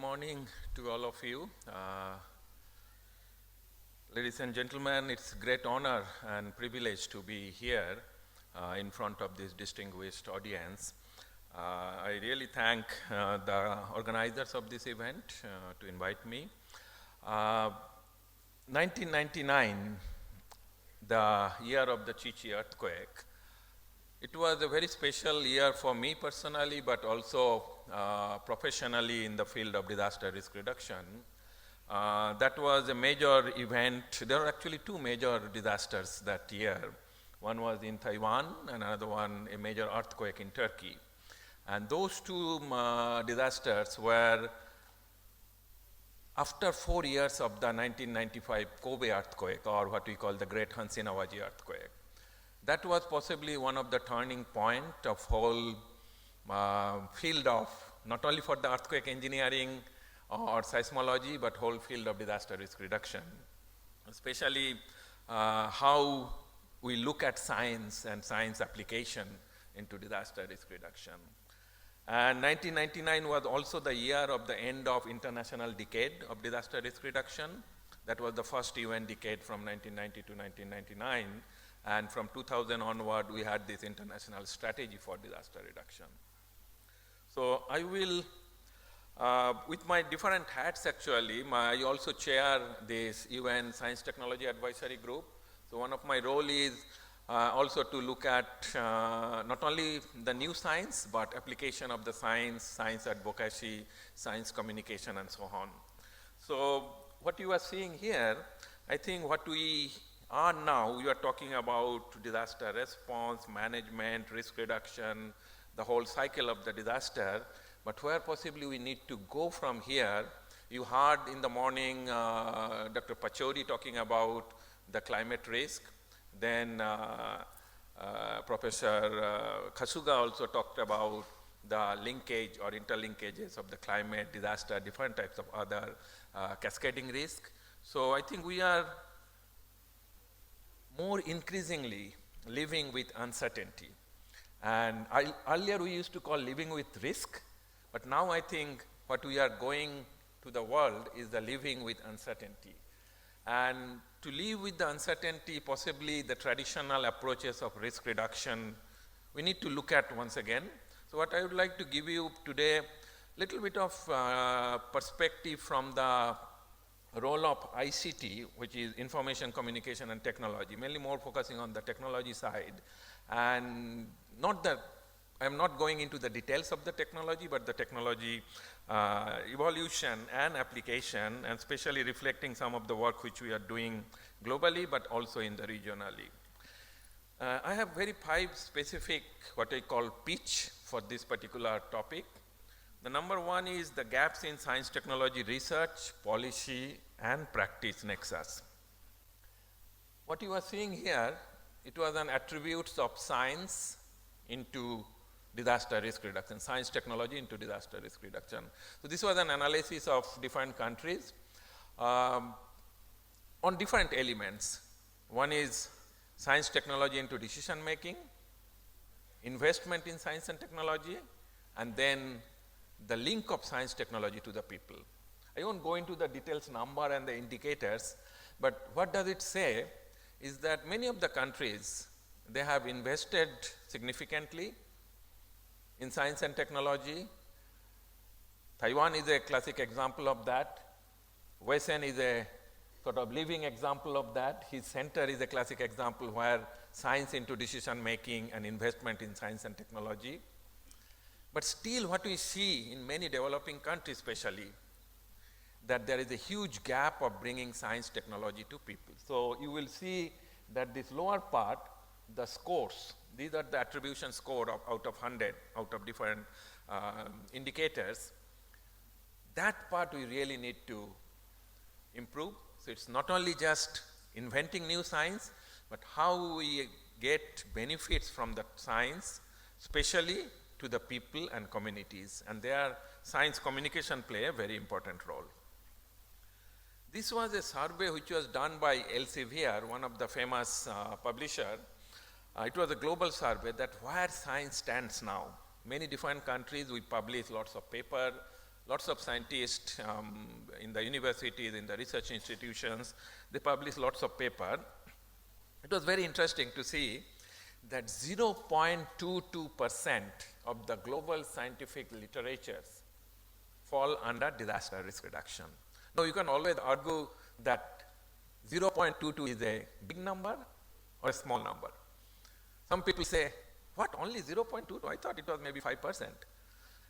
morning to all of you. Ladies and gentlemen, it's a great honor and privilege to be here in front of this distinguished audience. I really thank the organizers of this event to invite me. 1999, the year of the Chichi earthquake, it was a very special year for me personally, but also professionally in the field of disaster risk reduction. That was a major event. There were actually two major disasters that year. One was in Taiwan, and another one a major earthquake in Turkey. And those two disasters were after 4 years of the 1995 Kobe earthquake, or what we call the Great Hanshin-Awaji earthquake. That was possibly one of the turning point of whole field of, not only for the earthquake engineering or seismology, but whole field of disaster risk reduction. Especially how we look at science and science application into disaster risk reduction. And 1999 was also the year of the end of International Decade of Disaster Risk Reduction. That was the first UN decade from 1990 to 1999. And from 2000 onward, we had this international strategy for disaster reduction. So I will, with my different hats actually, I also chair this UN Science Technology Advisory Group. So one of my role is also to look at not only the new science, but application of the science, science advocacy, science communication, and so on. So what you are seeing here, I think what we are now, we are talking about disaster response, management, risk reduction, the whole cycle of the disaster, but where possibly we need to go from here. You heard in the morning Dr. Pachori talking about the climate risk, then Professor Kasuga also talked about the linkage or interlinkages of the climate, disaster, different types of other cascading risk. So I think we are more increasingly living with uncertainty. And earlier we used to call living with risk, but now I think what we are going to the world is the living with uncertainty. And to live with the uncertainty, possibly the traditional approaches of risk reduction, we need to look at once again. So what I would like to give you today, little bit of perspective from the role of ICT, which is information, communication, and technology, mainly more focusing on the technology side. And not that, I'm not going into the details of the technology, but the technology evolution and application, and especially reflecting some of the work which we are doing globally, but also in the regionally. I have very 5 specific, what I call pitch for this particular topic. The number 1 is the gaps in science technology research, policy, and practice nexus. What you are seeing here, it was an attributes of science into disaster risk reduction, science technology into disaster risk reduction. So this was an analysis of different countries on different elements. One is science technology into decision making, investment in science and technology, and then the link of science technology to the people. I won't go into the details number and the indicators, but what does it say is that many of the countries, they have invested significantly in science and technology. Taiwan is a classic example of that. Wesen is a sort of living example of that. His center is a classic example where science into decision making and investment in science and technology. But still what we see in many developing countries especially, that there is a huge gap of bringing science technology to people. So you will see that this lower part, the scores, these are the attribution score of out of 100, out of different indicators. That part we really need to improve. So it's not only just inventing new science, but how we get benefits from the science, especially to the people and communities. And there, science communication play a very important role. This was a survey which was done by Elsevier, one of the famous publisher. It was a global survey that where science stands now. Many different countries, we publish lots of paper, lots of scientists in the universities, in the research institutions, they publish lots of papers. It was very interesting to see that 0.22% of the global scientific literatures fall under disaster risk reduction. Now you can always argue that 0.22 is a big number or a small number. Some people say, what, only 0.22? I thought it was maybe 5%.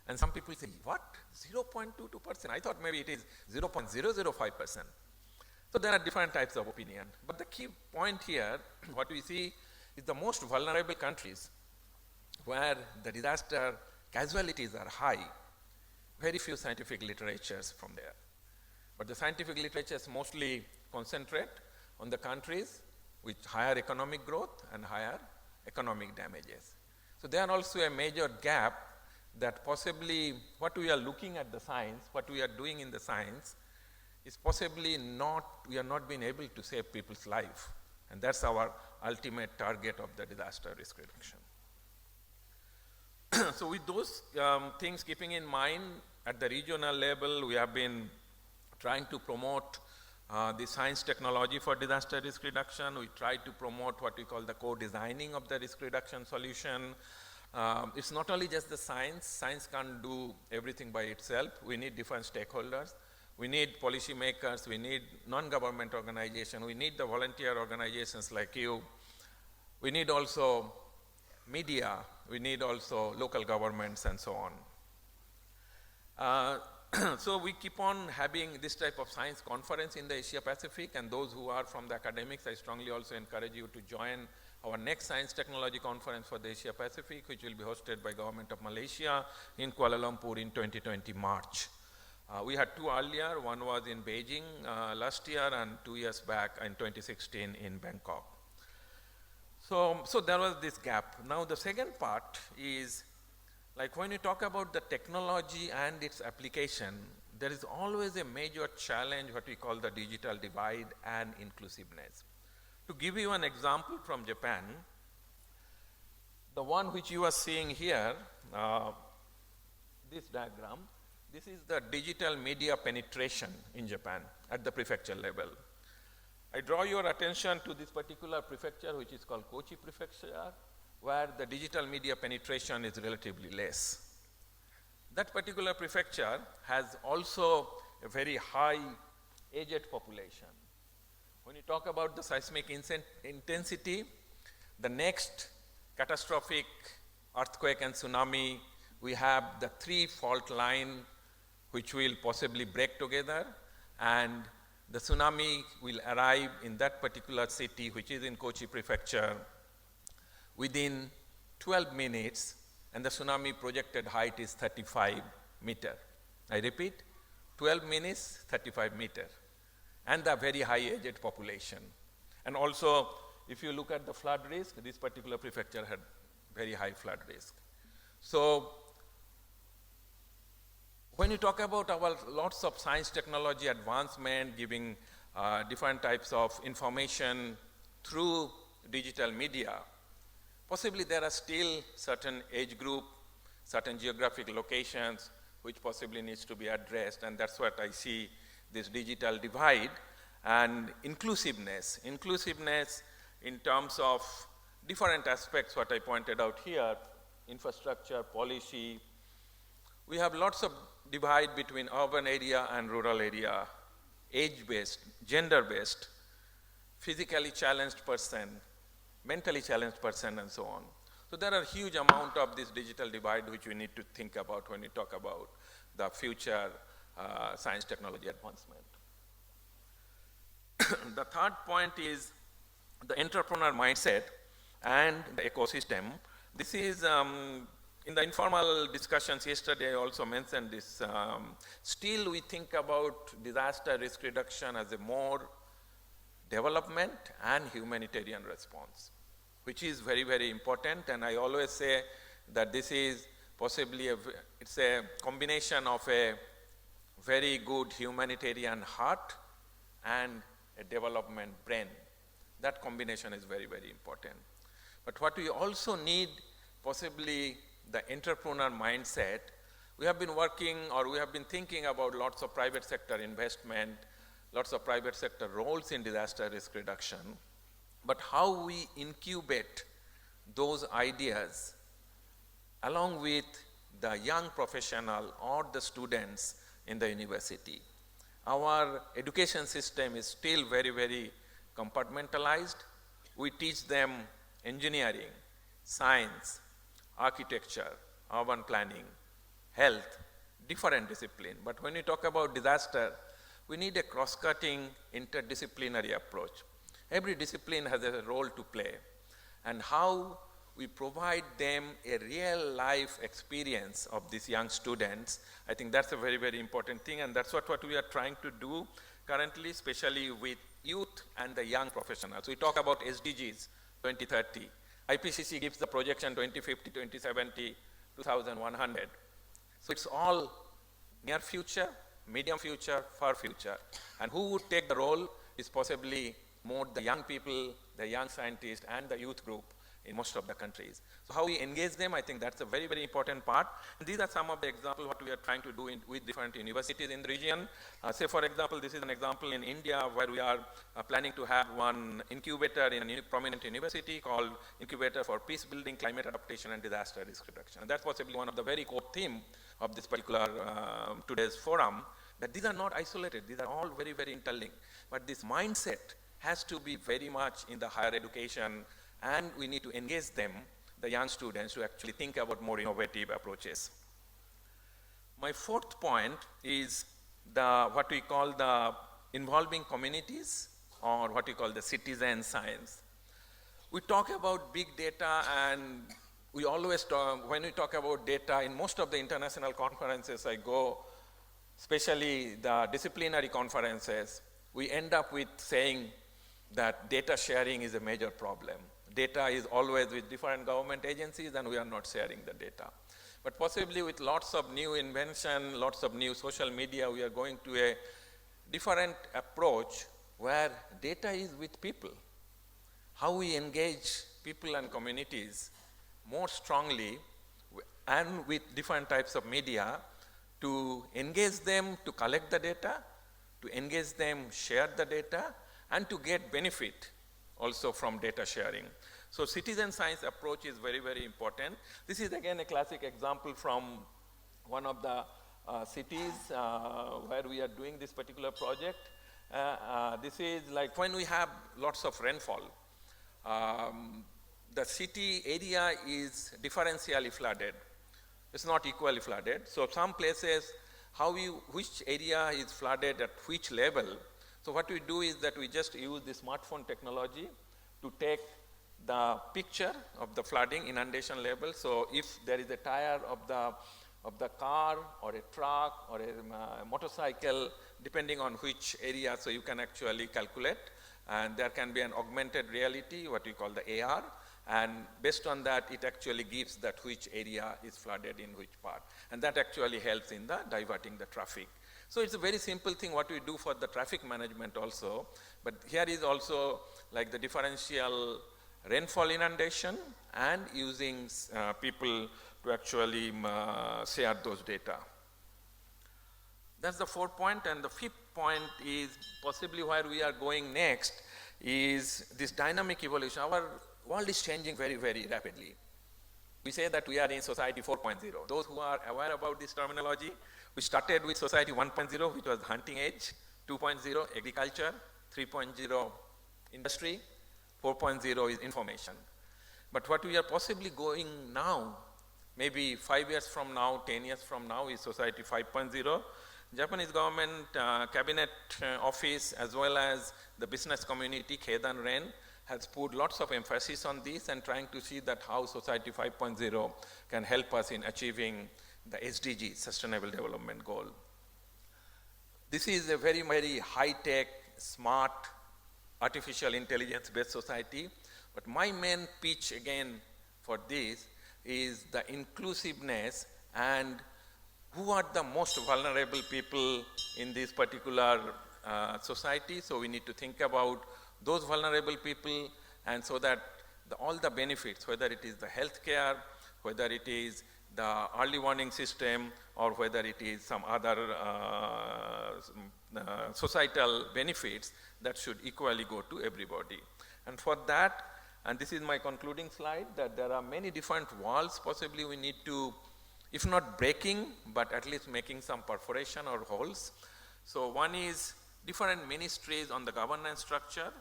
And some people say, what, 0.22%? I thought maybe it is 0.005%. So there are different types of opinion. But the key point here, what we see is the most vulnerable countries where the disaster casualties are high, very few scientific literatures from there. But the scientific literatures mostly concentrate on the countries with higher economic growth and higher economic damages. So there are also a major gap that possibly what we are looking at the science, what we are doing in the science, is possibly not, we are not being able to save people's life. And that's our ultimate target of the disaster risk reduction. So with those things keeping in mind, at the regional level, we have been trying to promote the science technology for disaster risk reduction. We try to promote what we call the co-designing of the risk reduction solution. It's not only just the science. Science can't do everything by itself. We need different stakeholders. We need policymakers. We need non-government organizations. We need the volunteer organizations like you. We need also media. We need also local governments and so on. So we keep on having this type of science conference in the Asia Pacific, and those who are from the academics, I strongly also encourage you to join our next science technology conference for the Asia Pacific, which will be hosted by Government of Malaysia in Kuala Lumpur in 2020 March. We had two earlier, one was in Beijing last year and 2 years back in 2016 in Bangkok. So there was this gap. Now the second part is, like when you talk about the technology and its application, there is always a major challenge, what we call the digital divide and inclusiveness. To give you an example from Japan, the one which you are seeing here, this diagram, this is the digital media penetration in Japan at the prefecture level. I draw your attention to this particular prefecture, which is called Kochi Prefecture, where the digital media penetration is relatively less. That particular prefecture has also a very high aged population. When you talk about the seismic intensity, the next catastrophic earthquake and tsunami, we have the 3 fault line which will possibly break together, and the tsunami will arrive in that particular city, which is in Kochi Prefecture, within 12 minutes, and the tsunami projected height is 35 meters. I repeat, 12 minutes, 35 meters, and the very high aged population. And also, if you look at the flood risk, this particular prefecture had very high flood risk. So when you talk about our lots of science technology advancement, giving different types of information through digital media, possibly there are still certain age group, certain geographic locations which possibly needs to be addressed, and that's what I see, this digital divide and inclusiveness. Inclusiveness in terms of different aspects, what I pointed out here, infrastructure, policy. We have lots of divide between urban area and rural area, age-based, gender-based, physically challenged person, mentally challenged person, and so on. So there are huge amount of this digital divide which we need to think about when we talk about the future science technology advancement. The third point is the entrepreneur mindset and the ecosystem. This is, in the informal discussions yesterday, I also mentioned this. Still we think about disaster risk reduction as a more development and humanitarian response, which is very, very important. And I always say that this is possibly it's a combination of a very good humanitarian heart and a development brain. That combination is very, very important. But what we also need, possibly the entrepreneur mindset, We have been working, or we have been thinking about lots of private sector investment, lots of private sector roles in disaster risk reduction, but how we incubate those ideas along with the young professional or the students in the university. Our education system is still very, very compartmentalized. We teach them engineering, science, architecture, urban planning, health, different discipline. But when we talk about disaster, we need a cross-cutting interdisciplinary approach. Every discipline has a role to play, and how we provide them a real life experience of these young students, I think that's a very, very important thing, and that's what we are trying to do currently, especially with youth and the young professionals. We talk about SDGs 2030. IPCC gives the projection 2050, 2070, 2100. So it's all near future, medium future, far future. And who would take the role is possibly more the young people, the young scientists, and the youth group in most of the countries. So how we engage them, I think that's a very, very important part. And these are some of the examples what we are trying to do with different universities in the region. Say, for example, this is an example in India where we are planning to have one incubator in a prominent university called Incubator for Peace Building, Climate Adaptation, and Disaster Risk Reduction. And that's possibly one of the very core theme of this particular today's forum, that these are not isolated. These are all very, very interlinked. But this mindset has to be very much in the higher education, and we need to engage them, the young students, to actually think about more innovative approaches. My fourth point is what we call the involving communities, or what we call the citizen science. We talk about big data, and we always talk, when we talk about data, in most of the international conferences I go, especially the disciplinary conferences, we end up with saying that data sharing is a major problem. Data is always with different government agencies, and we are not sharing the data. But possibly with lots of new invention, lots of new social media, we are going to a different approach where data is with people. How we engage people and communities more strongly and with different types of media to engage them to collect the data, to engage them share the data, and to get benefit also from data sharing. So citizen science approach is very, very important. This is again a classic example from one of the cities where we are doing this particular project. This is like when we have lots of rainfall. The city area is differentially flooded. It's not equally flooded. So some places, which area is flooded at which level. So what we do is that we just use the smartphone technology to take the picture of the flooding inundation level. So if there is a tire of the car or a truck or a motorcycle, depending on which area, so you can actually calculate. And there can be an augmented reality, what we call the AR. And based on that, it actually gives that which area is flooded in which part. And that actually helps in the diverting the traffic. So it's a very simple thing what we do for the traffic management also. But here is also like the differential rainfall inundation and using people to actually share those data. That's the 4th point. And the 5th point is possibly where we are going next is this dynamic evolution. Our world is changing very, very rapidly. We say that we are in society 4.0. Those who are aware about this terminology, we started with society 1.0, which was hunting age, 2.0 agriculture, 3.0 industry, 4.0 is information. But what we are possibly going now, maybe 5 years from now, 10 years from now, is society 5.0. Japanese government cabinet office as well as the business community, Keidan Ren, has put lots of emphasis on this and trying to see that how society 5.0 can help us in achieving the SDG, Sustainable Development Goal. This is a very, very high-tech, smart, artificial intelligence-based society. But my main pitch again for this is the inclusiveness and who are the most vulnerable people in this particular society. So we need to think about those vulnerable people, and so that all the benefits, whether it is the healthcare, whether it is the early warning system, or whether it is some other societal benefits that should equally go to everybody. And for that, and this is my concluding slide, that there are many different walls possibly we need to, if not breaking, but at least making some perforation or holes. So one is different ministries on the governance structure,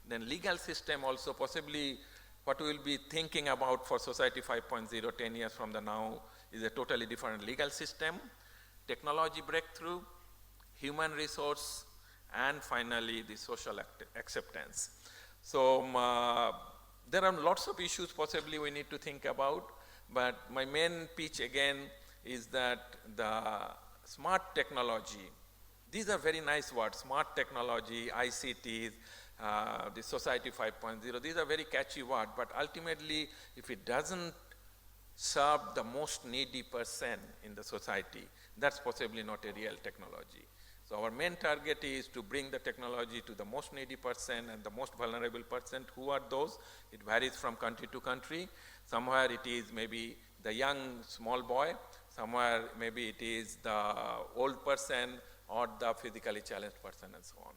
then legal system also, possibly what we will be thinking about for Society 5.0 10 years from the now is a totally different legal system, technology breakthrough, human resource, and finally the social acceptance. So there are lots of issues possibly we need to think about, but my main pitch again is that the smart technology, these are very nice words, smart technology, ICTs, the Society 5.0, these are very catchy words, but ultimately if it doesn't serve the most needy person in the society, that's possibly not a real technology. So our main target is to bring the technology to the most needy person and the most vulnerable person. Who are those? It varies from country to country. Somewhere it is maybe the young small boy, somewhere maybe it is the old person or the physically challenged person and so on.